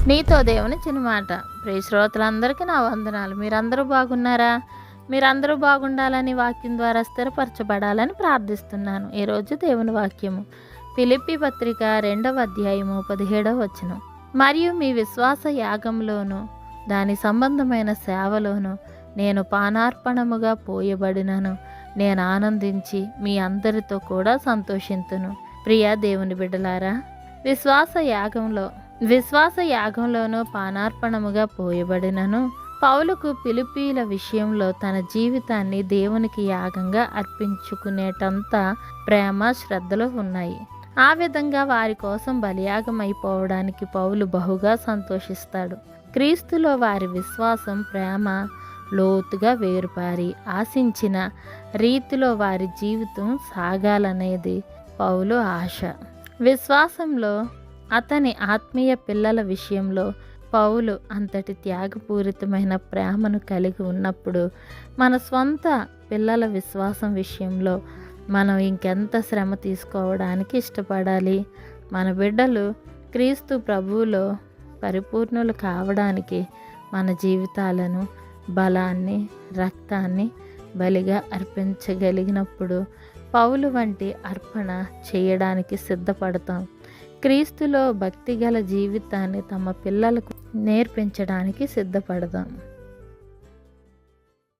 నీతో దేవుని చిన్న మాట. ప్రియ శ్రోతలందరికీ నా వందనాలు. మీరందరూ బాగున్నారా? మీరందరూ బాగుండాలని, వాక్యం ద్వారా స్థిరపరచబడాలని ప్రార్థిస్తున్నాను. ఈరోజు దేవుని వాక్యము ఫిలిప్పీ పత్రిక 2వ అధ్యాయము 17వ వచనం. మరియు మీ విశ్వాస యాగంలోను దాని సంబంధమైన సేవలోను నేను పానార్పణముగా పోయబడినను. నేను ఆనందించి మీ అందరితో కూడా సంతోషింతును. ప్రియ దేవుని బిడ్డలారా, విశ్వాస యాగంలోనూ పానార్పణముగా పోయబడినను. పౌలుకు ఫిలిప్పీల విషయంలో తన జీవితాన్ని దేవునికి యాగంగా అర్పించుకునేటంత ప్రేమ శ్రద్ధలు ఉన్నాయి. ఆ విధంగా వారి కోసం బలియాగం అయిపోవడానికి పౌలు బహుగా సంతోషిస్తాడు. క్రీస్తులో వారి విశ్వాసం, ప్రేమ లోతుగా వేరుపారి ఆశించిన రీతిలో వారి జీవితం సాగాలనేది పౌలు ఆశ. విశ్వాసంలో అతని ఆత్మీయ పిల్లల విషయంలో పౌలు అంతటి త్యాగపూరితమైన ప్రేమను కలిగి ఉన్నప్పుడు మన స్వంత పిల్లల విశ్వాసం విషయంలో మనం ఇంకెంత శ్రమ తీసుకోవడానికి ఇష్టపడాలి? మన బిడ్డలు క్రీస్తు ప్రభువులో పరిపూర్ణులు కావడానికి మన జీవితాలను, బలాన్ని, రక్తాన్ని బలిగా అర్పించగలిగినప్పుడు పౌలు వంటి అర్పణ చేయడానికి సిద్ధపడతాం. క్రీస్తులో భక్తిగల జీవితాన్ని తమ పిల్లలకు నేర్పించడానికి సిద్ధపడదాం.